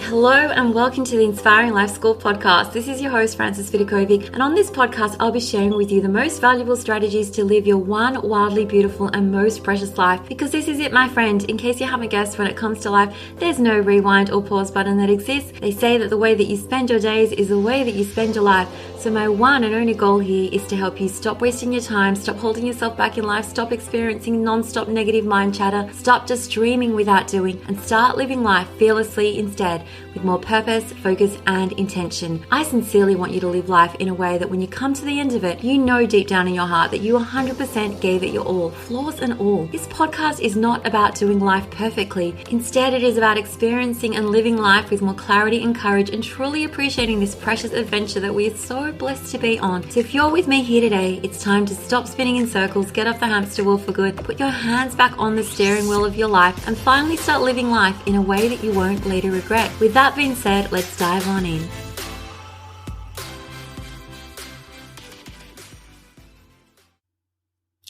Hello and welcome to the Inspiring Life School podcast. This is your host, Frances Vidakovic, and on this podcast, I'll be sharing with you the most valuable strategies to live your one wildly beautiful and most precious life. Because this is it, my friend. In case you haven't guessed, when it comes to life, there's no rewind or pause button that exists. They say that the way that you spend your days is the way that you spend your life. So my one and only goal here is to help you stop wasting your time, stop holding yourself back in life, stop experiencing non-stop negative mind chatter, stop just dreaming without doing, and start living life fearlessly instead, with more purpose, focus, and intention. I sincerely want you to live life in a way that when you come to the end of it, you know deep down in your heart that you 100% gave it your all, flaws and all. This podcast is not about doing life perfectly. Instead, it is about experiencing and living life with more clarity and courage and truly appreciating this precious adventure that we are so blessed to be on. So if you're with me here today, it's time to stop spinning in circles, get off the hamster wheel for good, put your hands back on the steering wheel of your life, and finally start living life in a way that you won't later regret. With that being said, let's dive on in.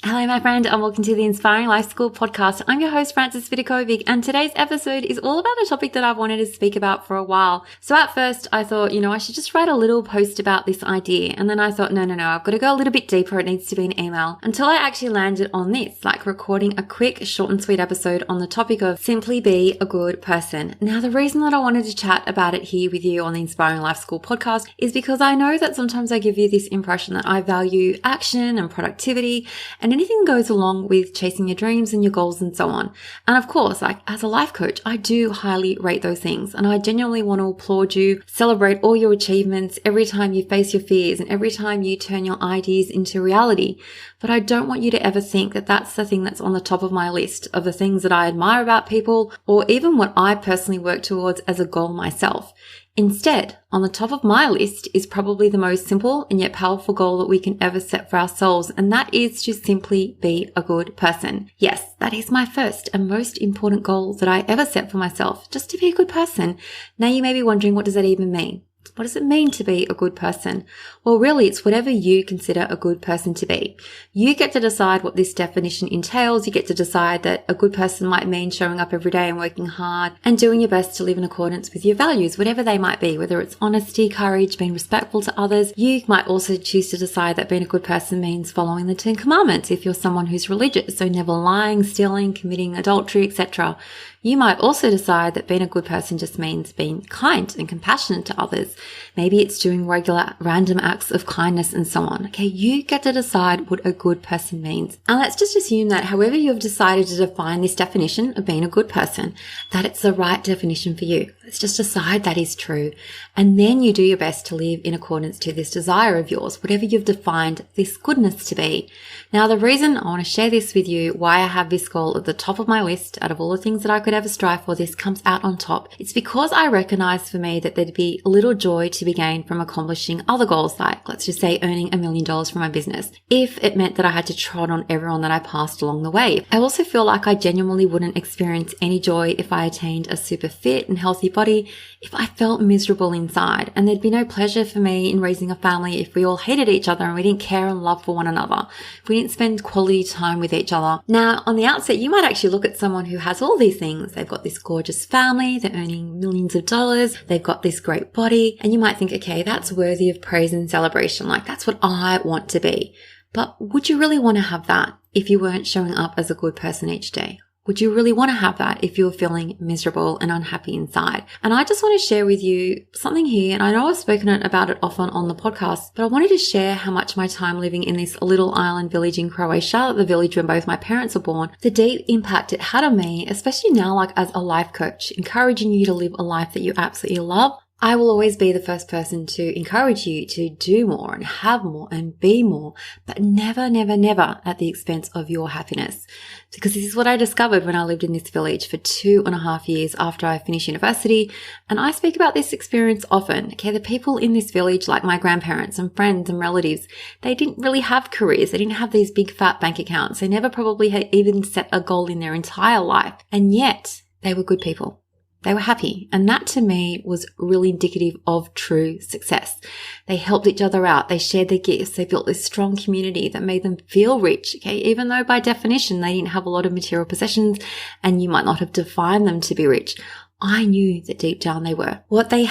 Hello, my friend, and welcome to the Inspiring Life School podcast. I'm your host, Frances Vidakovic, and today's episode is all about a topic that I've wanted to speak about for a while. So at first, I thought, I should just write a little post about this idea. And then I thought, no, I've got to go a little bit deeper. It needs to be an email. Until I actually landed on this, like recording a quick, short and sweet episode on the topic of simply be a good person. Now, the reason that I wanted to chat about it here with you on the Inspiring Life School podcast is because I know that sometimes I give you this impression that I value action and productivity and anything that goes along with chasing your dreams and your goals and so on. And of course, as a life coach, I do highly rate those things. And I genuinely want to applaud you, celebrate all your achievements every time you face your fears and every time you turn your ideas into reality. But I don't want you to ever think that that's the thing that's on the top of my list of the things that I admire about people or even what I personally work towards as a goal myself. Instead, on the top of my list is probably the most simple and yet powerful goal that we can ever set for ourselves, and that is to simply be a good person. Yes, that is my first and most important goal that I ever set for myself, just to be a good person. Now you may be wondering, what does that even mean? What does it mean to be a good person? Well, really, it's whatever you consider a good person to be. You get to decide what this definition entails. You get to decide that a good person might mean showing up every day and working hard and doing your best to live in accordance with your values, whatever they might be, whether it's honesty, courage, being respectful to others. You might also choose to decide that being a good person means following the 10 Commandments if you're someone who's religious, so never lying, stealing, committing adultery, etc. You might also decide that being a good person just means being kind and compassionate to others. Maybe it's doing regular random acts of kindness and so on. Okay, you get to decide what a good person means. And let's just assume that however you have decided to define this definition of being a good person, that it's the right definition for you. Let's just decide that is true. And then you do your best to live in accordance to this desire of yours, whatever you've defined this goodness to be. Now, the reason I want to share this with you, why I have this goal at the top of my list out of all the things that I could ever strive for, this comes out on top. It's because I recognize for me that there'd be little joy to be gained from accomplishing other goals, like let's just say earning $1 million from my business, if it meant that I had to trot on everyone that I passed along the way. I also feel like I genuinely wouldn't experience any joy if I attained a super fit and healthy body, if I felt miserable inside. And there'd be no pleasure for me in raising a family if we all hated each other and we didn't care and love for one another, if we didn't spend quality time with each other. Now, on the outset, you might actually look at someone who has all these things. They've got this gorgeous family, they're earning millions of dollars, they've got this great body, and you might think, okay, that's worthy of praise and celebration. Like, that's what I want to be. But would you really want to have that if you weren't showing up as a good person each day? Would you really want to have that if you're feeling miserable and unhappy inside? And I just want to share with you something here, and I know I've spoken about it often on the podcast, but I wanted to share how much my time living in this little island village in Croatia, the village where both my parents were born, the deep impact it had on me, especially now, like as a life coach, encouraging you to live a life that you absolutely love. I will always be the first person to encourage you to do more and have more and be more, but never, never, never at the expense of your happiness. Because this is what I discovered when I lived in this village for 2.5 years after I finished university. And I speak about this experience often. Okay, the people in this village, like my grandparents and friends and relatives, they didn't really have careers. They didn't have these big fat bank accounts. They never probably had even set a goal in their entire life. And yet they were good people. They were happy. And that to me was really indicative of true success. They helped each other out. They shared their gifts. They built this strong community that made them feel rich. Okay. Even though by definition, they didn't have a lot of material possessions and you might not have defined them to be rich. I knew that deep down they were. What they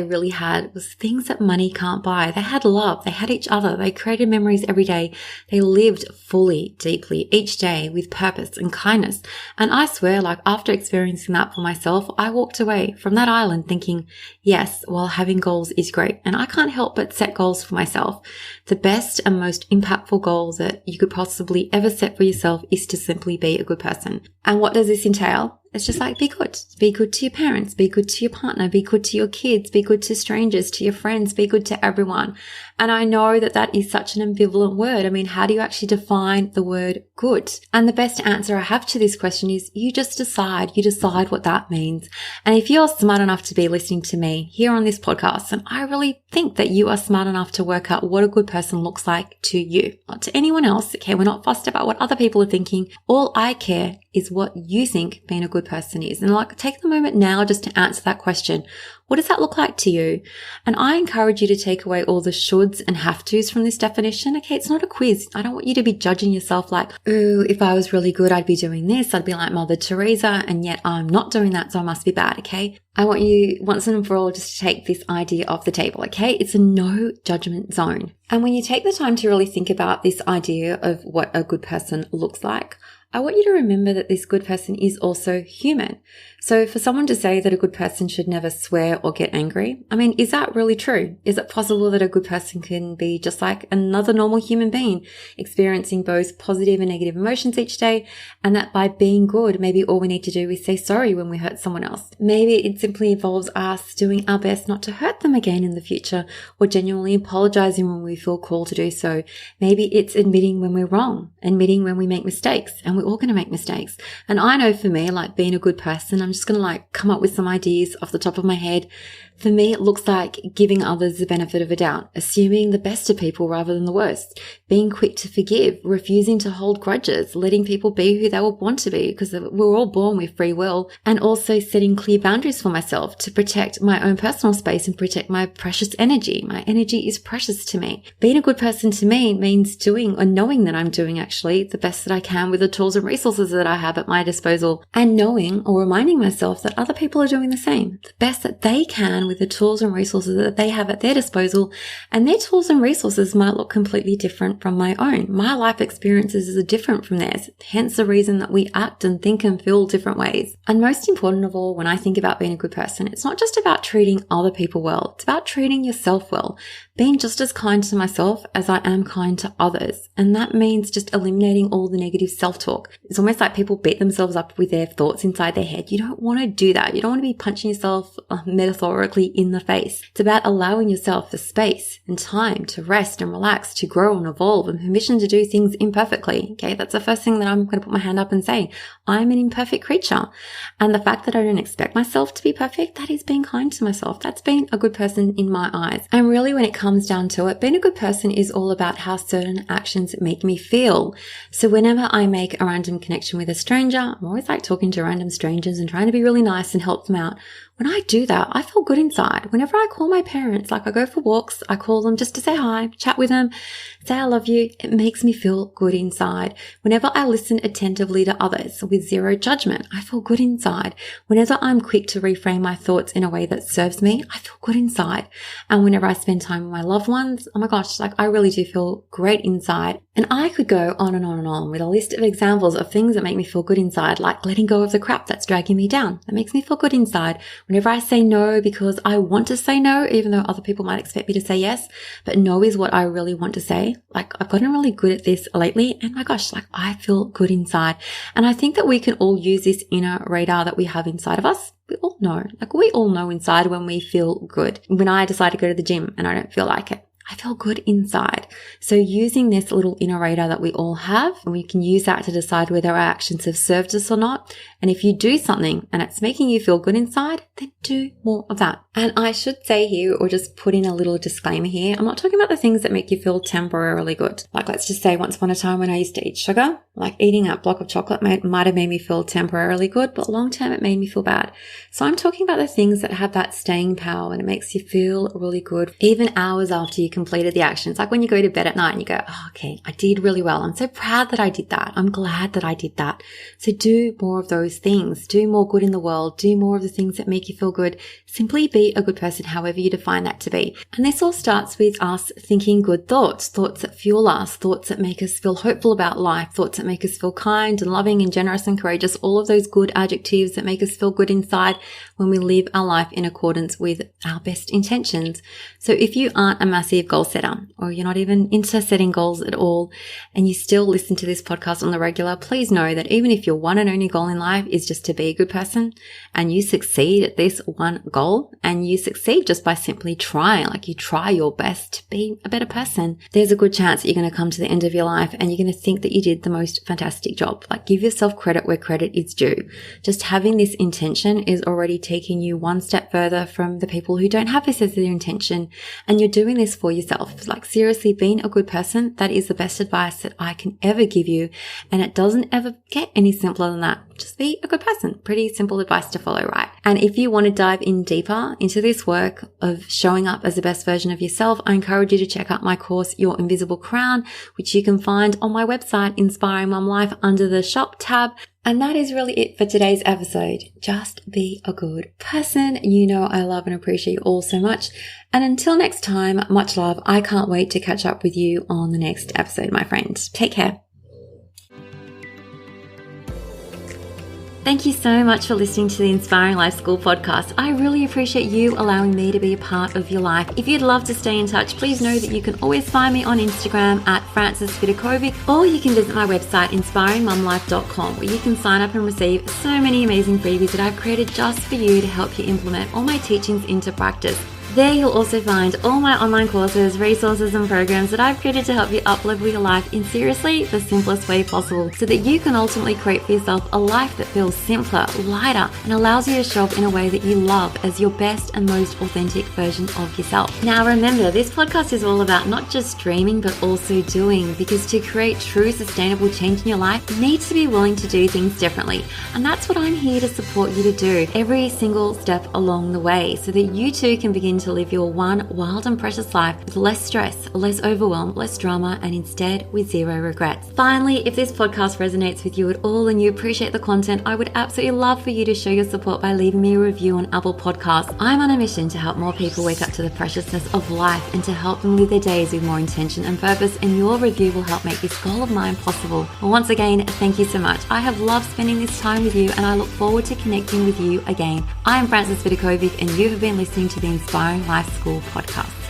really had was things that money can't buy. They had love. They had each other. They created memories every day. They lived fully, deeply, each day with purpose and kindness. And I swear, after experiencing that for myself, I walked away from that island thinking, yes, while having goals is great. And I can't help but set goals for myself. The best and most impactful goal that you could possibly ever set for yourself is to simply be a good person. And what does this entail? It's just be good. Be good to your parents. Be good to your partner. Be good to your kids. Be good to strangers, to your friends. Be good to everyone. And I know that is such an ambivalent word. I mean, how do you actually define the word good? And the best answer I have to this question is you just decide. You decide what that means. And if you're smart enough to be listening to me here on this podcast, and I really think that you are smart enough to work out what a good person looks like to you, not to anyone else. Okay, we're not fussed about what other people are thinking. All I care is what you think being a good person is. And take the moment now just to answer that question. What does that look like to you? And I encourage you to take away all the shoulds and have tos from this definition. Okay, it's not a quiz. I don't want you to be judging yourself ooh, if I was really good, I'd be doing this. I'd be like Mother Teresa, and yet I'm not doing that, so I must be bad, okay? I want you once and for all just to take this idea off the table, okay? It's a no judgment zone. And when you take the time to really think about this idea of what a good person looks like, I want you to remember that this good person is also human. So for someone to say that a good person should never swear or get angry, I mean, is that really true? Is it possible that a good person can be just like another normal human being, experiencing both positive and negative emotions each day, and that by being good, maybe all we need to do is say sorry when we hurt someone else? Maybe it simply involves us doing our best not to hurt them again in the future, or genuinely apologizing when we feel called to do so. Maybe it's admitting when we're wrong, admitting when we make mistakes, and we're all going to make mistakes. And I know for me, being a good person, I'm just going to come up with some ideas off the top of my head. For me, it looks like giving others the benefit of a doubt, assuming the best of people rather than the worst, being quick to forgive, refusing to hold grudges, letting people be who they were born to be, because we're all born with free will, and also setting clear boundaries for myself to protect my own personal space and protect my precious energy. My energy is precious to me. Being a good person to me means doing or knowing that I'm doing actually the best that I can with the tools and resources that I have at my disposal, and knowing or reminding myself that other people are doing the same, the best that they can with the tools and resources that they have at their disposal. And their tools and resources might look completely different from my own. My life experiences are different from theirs, hence the reason that we act and think and feel different ways. And most important of all, when I think about being a good person, it's not just about treating other people well, it's about treating yourself well, being just as kind to myself as I am kind to others. And that means just eliminating all the negative self-talk. It's almost like people beat themselves up with their thoughts inside their head. You don't want to do that. You don't want to be punching yourself metaphorically in the face. It's about allowing yourself the space and time to rest and relax, to grow and evolve, and permission to do things imperfectly. Okay, that's the first thing that I'm going to put my hand up and say. I'm an imperfect creature. And the fact that I don't expect myself to be perfect, that is being kind to myself. That's being a good person in my eyes. And really, when it comes down to it, being a good person is all about how certain actions make me feel. So whenever I make a random connection with a stranger, I'm always talking to random strangers and trying to be really nice and help them out. When I do that, I feel good inside. Whenever I call my parents, I go for walks, I call them just to say hi, chat with them, say I love you, it makes me feel good inside. Whenever I listen attentively to others with zero judgment, I feel good inside. Whenever I'm quick to reframe my thoughts in a way that serves me, I feel good inside. And whenever I spend time with my loved ones, oh my gosh, I really do feel great inside. And I could go on and on and on with a list of examples of things that make me feel good inside, like letting go of the crap that's dragging me down. That makes me feel good inside. Whenever I say no because I want to say no, even though other people might expect me to say yes, but no is what I really want to say. I've gotten really good at this lately, and my gosh, I feel good inside. And I think that we can all use this inner radar that we have inside of us. We all know, we all know inside when we feel good. When I decide to go to the gym and I don't feel like it, I feel good inside. So using this little inner radar that we all have, and we can use that to decide whether our actions have served us or not. And if you do something and it's making you feel good inside, then do more of that. And I should say here, or just put in a little disclaimer here, I'm not talking about the things that make you feel temporarily good. Like, let's just say once upon a time when I used to eat sugar, like eating a block of chocolate might have made me feel temporarily good, but long term it made me feel bad. So I'm talking about the things that have that staying power and it makes you feel really good even hours after you completed the actions. Like when you go to bed at night and you go, oh, okay, I did really well. I'm so proud that I did that. I'm glad that I did that. So do more of those things. Do more good in the world. Do more of the things that make you feel good. Simply be a good person, however you define that to be. And this all starts with us thinking good thoughts that fuel us, thoughts that make us feel hopeful about life, thoughts that make us feel kind and loving and generous and courageous, all of those good adjectives that make us feel good inside when we live our life in accordance with our best intentions. So if you aren't a massive goal setter, or you're not even into setting goals at all, and you still listen to this podcast on the regular, please know that even if your one and only goal in life is just to be a good person, and you succeed at this one goal, and you succeed just by simply trying, like you try your best to be a better person, there's a good chance that you're going to come to the end of your life and you're going to think that you did the most fantastic job. Like, give yourself credit where credit is due. Just having this intention is already taking you one step further from the people who don't have this as their intention, and you're doing this for yourself. Like, seriously, being a good person, that is the best advice that I can ever give you, and it doesn't ever get any simpler than that. Just be a good person. Pretty simple advice to follow, right? And if you want to dive in deeper into this work of showing up as the best version of yourself, I encourage you to check out my course, Your Invisible Crown, which you can find on my website, Inspiring Mum Life, under the shop tab. And that is really it for today's episode. Just be a good person. You know I love and appreciate you all so much. And until next time, much love. I can't wait to catch up with you on the next episode, my friend. Take care. Thank you so much for listening to the Inspiring Life School podcast. I really appreciate you allowing me to be a part of your life. If you'd love to stay in touch, please know that you can always find me on Instagram at Vidakovic, or you can visit my website, inspiringmumlife.com, where you can sign up and receive so many amazing freebies that I've created just for you to help you implement all my teachings into practice. There you'll also find all my online courses, resources and programs that I've created to help you uplevel your life in seriously the simplest way possible, so that you can ultimately create for yourself a life that feels simpler, lighter, and allows you to show up in a way that you love as your best and most authentic version of yourself. Now remember, this podcast is all about not just dreaming but also doing, because to create true sustainable change in your life, you need to be willing to do things differently. And that's what I'm here to support you to do every single step along the way, so that you too can begin to live your one wild and precious life with less stress, less overwhelm, less drama, and instead with zero regrets. Finally, if this podcast resonates with you at all and you appreciate the content, I would absolutely love for you to show your support by leaving me a review on Apple Podcasts. I'm on a mission to help more people wake up to the preciousness of life and to help them live their days with more intention and purpose, and your review will help make this goal of mine possible. Well, once again, thank you so much. I have loved spending this time with you, and I look forward to connecting with you again. I am Vidakovic, and you have been listening to the Inspiring Life School podcast.